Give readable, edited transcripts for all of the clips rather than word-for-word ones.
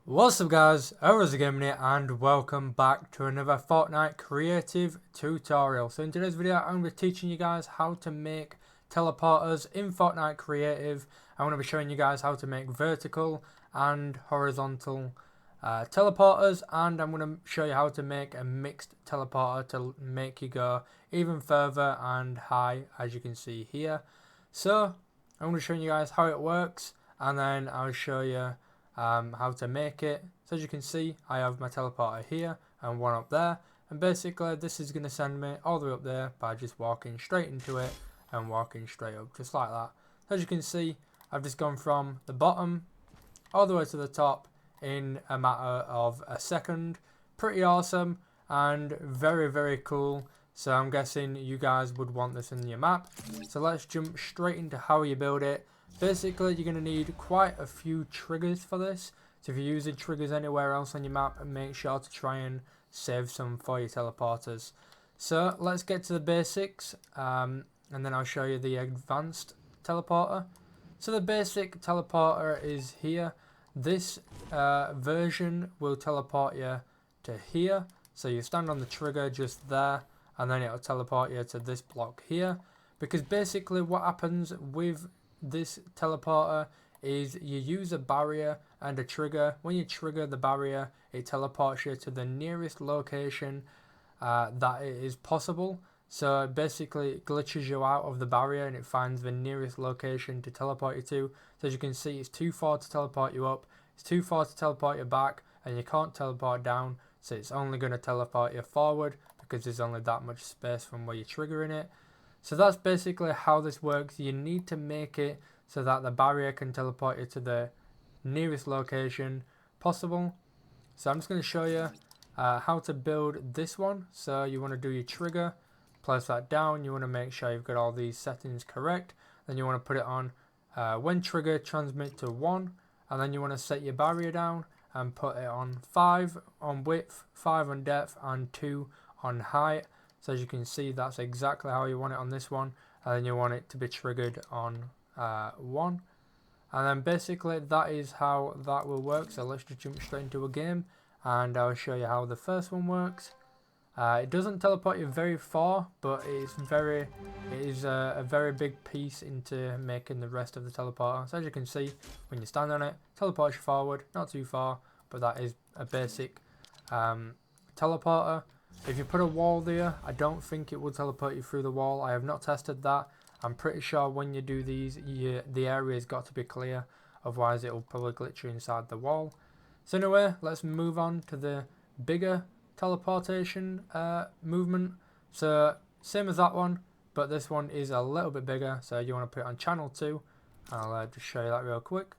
What's up guys, Zookeepers here and welcome back to another Fortnite creative tutorial. So in today's video I'm going to be teaching you guys how to make teleporters in Fortnite creative. I'm going to be showing you guys how to make vertical and horizontal teleporters, and I'm going to show you how to make a mixed teleporter to make you go even further and high, as you can see here. So I'm going to show you guys how it works, and then I'll show you how to make it. So as you can see, I have my teleporter here and one up there, and basically this is going to send me all the way up there by just walking straight into it and walking straight up just like that. So as you can see, I've just gone from the bottom all the way to the top in a matter of a second. Pretty awesome and very cool. So I'm guessing you guys would want this in your map. So let's jump straight into how you build it. Basically, you're going to need quite a few triggers for this. So if you're using triggers anywhere else on your map, make sure to try and save some for your teleporters. So let's get to the basics, and then I'll show you the advanced teleporter. So the basic teleporter is here. This version will teleport you to here. So you stand on the trigger just there, and then it'll teleport you to this block here. Because basically what happens with this teleporter is you use a barrier and a trigger. When you trigger the barrier, it teleports you to the nearest location that it is possible. So basically it glitches you out of the barrier and it finds the nearest location to teleport you to. So as you can see, it's too far to teleport you up, it's too far to teleport you back, and you can't teleport down, so it's only going to teleport you forward because there's only that much space from where you're triggering it. So that's basically how this works. You need to make it so that the barrier can teleport you to the nearest location possible. So I'm just going to show you how to build this one. So you want to do your trigger, place that down. You want to make sure you've got all these settings correct. Then you want to put it on when trigger transmit to 1. And then you want to set your barrier down and put it on 5 on width, 5 on depth, and 2 on height. So as you can see, that's exactly how you want it on this one, and then you want it to be triggered on 1, and then basically that is how that will work. So let's just jump straight into a game and I'll show you how the first one works. It doesn't teleport you very far, but it is a very big piece into making the rest of the teleporter. So as you can see, when you stand on it, teleports you forward, not too far, but that is a basic teleporter. If you put a wall there, I don't think it will teleport you through the wall. I have not tested that. I'm pretty sure when you do these, the area's got to be clear, otherwise it will probably glitch you inside the wall. So anyway, let's move on to the bigger teleportation movement. So same as that one, but this one is a little bit bigger. So you want to put it on channel 2. I'll just show you that real quick.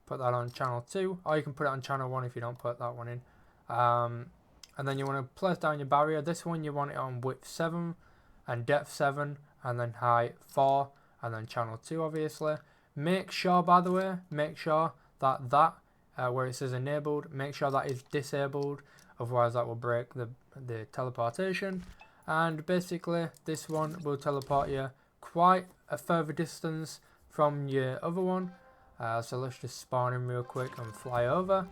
Put that on channel 2, or you can put it on channel 1 if you don't put that one in. And then you want to place down your barrier. This one you want it on width 7 and depth 7 and then height 4 and then channel 2 obviously. Make sure, by the way, make sure that where it says enabled, make sure that is disabled, otherwise that will break the teleportation. And basically this one will teleport you quite a further distance from your other one. So let's just spawn in real quick and fly over.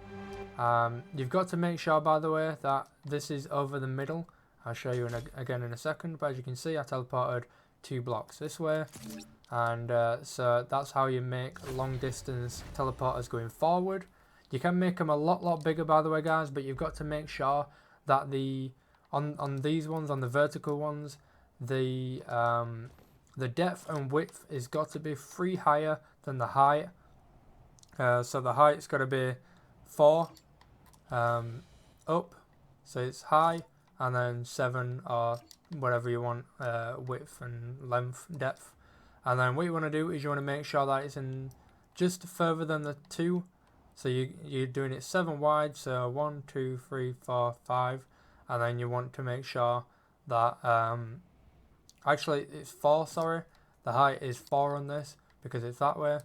You've got to make sure, by the way, that this is over the middle. I'll show you again in a second, but as you can see, I teleported 2 blocks this way, and so that's how you make long distance teleporters going forward. You can make them a lot bigger, by the way, guys, but you've got to make sure that on these ones, on the vertical ones, the depth and width is got to be 3 higher than the height. So the height's got to be 4 up, so it's high, and then 7 or whatever you want, width and length, depth. And then what you want to do is you want to make sure that it's in just further than the 2. So you're doing it 7 wide, so 1, 2, 3, 4, 5, and then you want to make sure that actually it's 4. Sorry, the height is 4 on this because it's that way.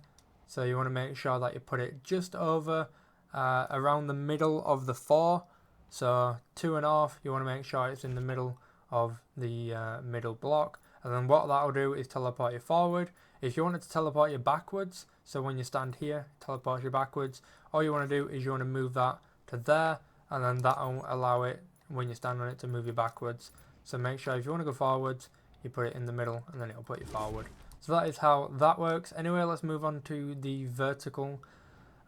So you want to make sure that you put it just over around the middle of the 4. So 2.5, you want to make sure it's in the middle of the middle block. And then what that will do is teleport you forward. If you want it to teleport you backwards, so when you stand here, it teleports you backwards. all you want to do is you want to move that to there, and then that will allow it, when you stand on it, to move you backwards. So make sure if you want to go forwards, you put it in the middle, and then it'll put you forward. So that is how that works. Anyway, let's move on to the vertical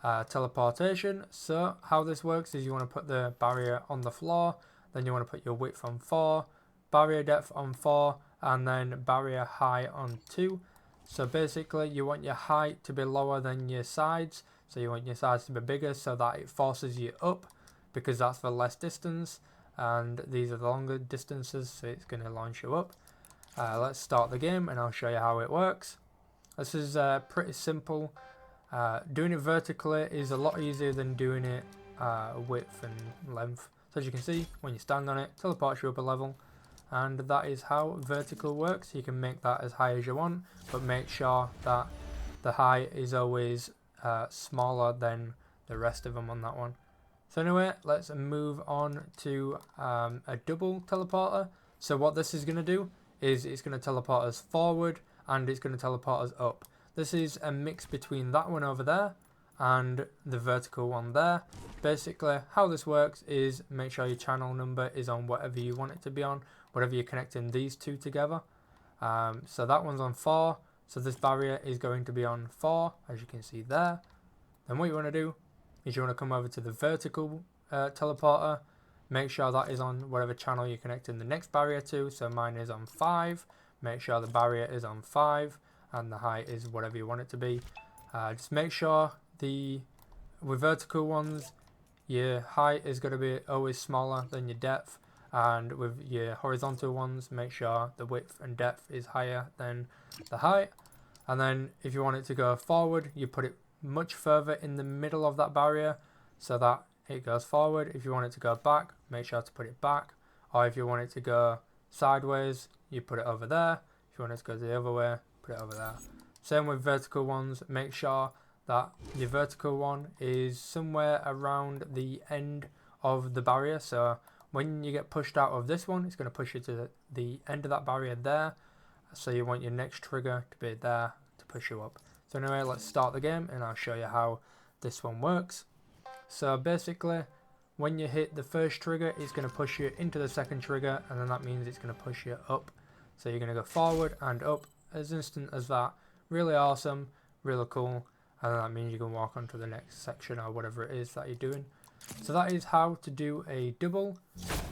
teleportation. So how this works is you want to put the barrier on the floor, then you want to put your width on 4, barrier depth on 4, and then barrier height on 2. So basically you want your height to be lower than your sides, so you want your sides to be bigger so that it forces you up, because that's for less distance, and these are the longer distances, so it's going to launch you up. Let's start the game and I'll show you how it works. This is pretty simple. Doing it vertically is a lot easier than doing it width and length. So as you can see, when you stand on it, it teleports you up a level, and that is how vertical works. You can make that as high as you want, but make sure that the height is always smaller than the rest of them on that one. So anyway, let's move on to a double teleporter. So what this is going to do is it's going to teleport us forward, and it's going to teleport us up. This is a mix between that one over there and the vertical one there. Basically how this works is make sure your channel number is on whatever you want it to be on, whatever you're connecting these two together. So that one's on 4, so this barrier is going to be on 4, as you can see there. Then what you want to do is you want to come over to the vertical teleporter, make sure that is on whatever channel you're connecting the next barrier to. So mine is on 5, make sure the barrier is on 5, and the height is whatever you want it to be. Just make sure with vertical ones, your height is going to be always smaller than your depth, and with your horizontal ones, make sure the width and depth is higher than the height. And then if you want it to go forward, you put it much further in the middle of that barrier so that it goes forward. If you want it to go back, make sure to put it back, or if you want it to go sideways, you put it over there. If you want it to go the other way, put it over there. Same with vertical ones, make sure that your vertical one is somewhere around the end of the barrier. So when you get pushed out of this one, it's going to push you to the end of that barrier there. So you want your next trigger to be there to push you up. So anyway, let's start the game and I'll show you how this one works. So basically, when you hit the first trigger, it's going to push you into the second trigger, and then that means it's going to push you up. So you're going to go forward and up as instant as that. Really awesome, really cool. And then that means you can walk on to the next section or whatever it is that you're doing. So that is how to do a double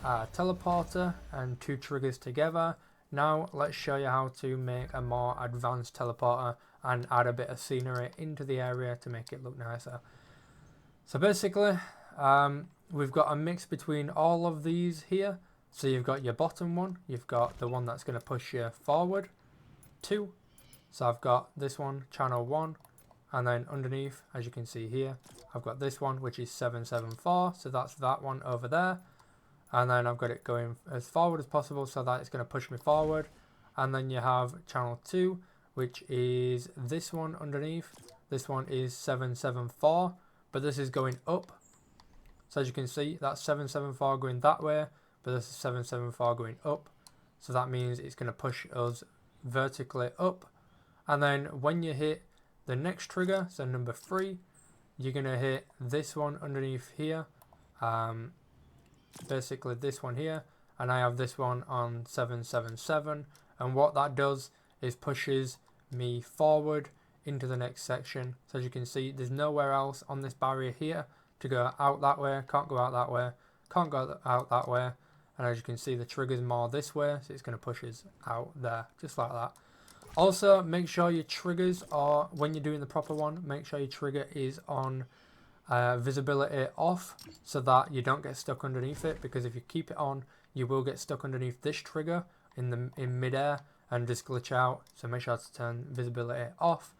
teleporter and 2 triggers together. Now let's show you how to make a more advanced teleporter and add a bit of scenery into the area to make it look nicer. So basically, we've got a mix between all of these here. So you've got your bottom one, you've got the one that's going to push you forward, 2. So I've got this one, channel 1, and then underneath, as you can see here, I've got this one, which is 774, so that's that one over there. And then I've got it going as forward as possible so that it's going to push me forward. And then you have channel 2, which is this one underneath. This one is 774, but this is going up. So as you can see, that's 774 going that way, but this is 774 going up. So that means it's going to push us vertically up. And then when you hit the next trigger, so number 3, you're going to hit this one underneath here. Basically this one here, and I have this one on 777, and what that does is pushes me forward into the next section. So as you can see, there's nowhere else on this barrier here to go out that way, can't go out that way, can't go out that way, and as you can see, the trigger's more this way, so it's going to push us out there, just like that. Also, make sure your triggers are, when you're doing the proper one, make sure your trigger is on visibility off so that you don't get stuck underneath it, because if you keep it on, you will get stuck underneath this trigger in midair and just glitch out. So make sure to turn visibility off,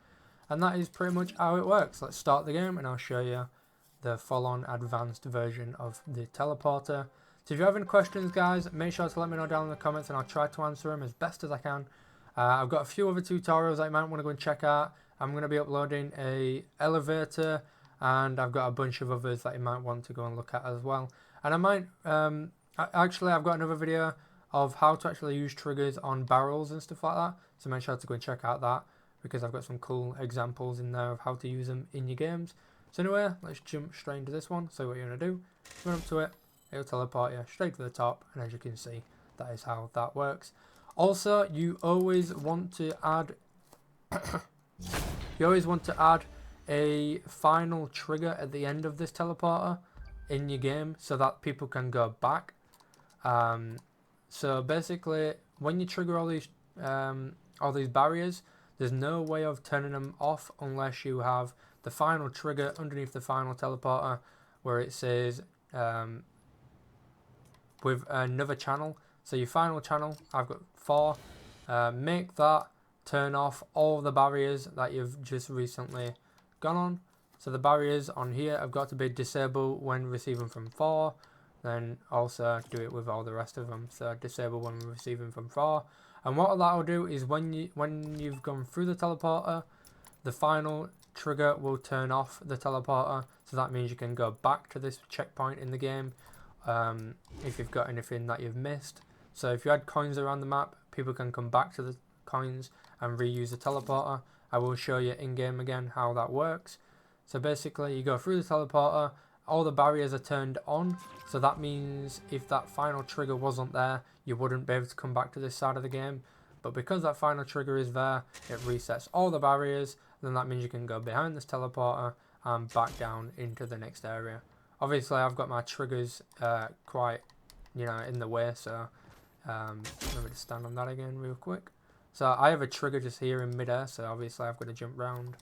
and that is pretty much how it works. Let's start the game and I'll show you the full-on advanced version of the teleporter. So if you have any questions, guys, make sure to let me know down in the comments and I'll try to answer them as best as I can. I've got a few other tutorials that you might want to go and check out. I'm going to be uploading a elevator, and I've got a bunch of others that you might want to go and look at as well. And I might, actually I've got another video of how to actually use triggers on barrels and stuff like that. So make sure to go and check out that, because I've got some cool examples in there of how to use them in your games. So anyway, let's jump straight into this one. So what you're going to do, run up to it, it'll teleport you straight to the top, and as you can see, that is how that works. Also, you always want to add a final trigger at the end of this teleporter in your game so that people can go back. So basically, when you trigger all these barriers, there's no way of turning them off unless you have the final trigger underneath the final teleporter where it says with another channel. So your final channel, I've got 4. Make that turn off all the barriers that you've just recently gone on. So the barriers on here have got to be disabled when receiving from 4. Then also do it with all the rest of them. So disable when receiving from 4. And what that will do is when you've gone through the teleporter, the final trigger will turn off the teleporter. So that means you can go back to this checkpoint in the game if you've got anything that you've missed. So if you had coins around the map, people can come back to the coins and reuse the teleporter. I will show you in game again how that works. So basically you go through the teleporter, all the barriers are turned on, so that means if that final trigger wasn't there, you wouldn't be able to come back to this side of the game. But because that final trigger is there, it resets all the barriers, then that means you can go behind this teleporter and back down into the next area. Obviously I've got my triggers quite in the way, so let me just stand on that again real quick. So I have a trigger just here in midair, so obviously I've got to jump round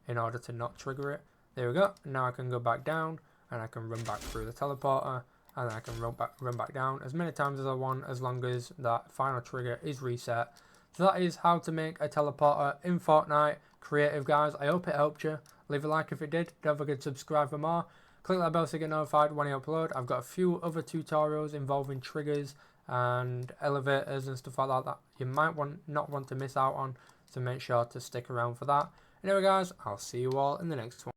in order to not trigger it. There we go. Now I can go back down and I can run back through the teleporter, and then I can run back down as many times as I want, as long as that final trigger is reset. So that is how to make a teleporter in Fortnite creative, guys. I hope it helped you. Leave a like if it did. Don't forget to subscribe for more. Click that bell to get notified when I upload. I've got a few other tutorials involving triggers and elevators and stuff like that you might not want to miss out on, so make sure to stick around for that. Anyway guys, I'll see you all in the next one.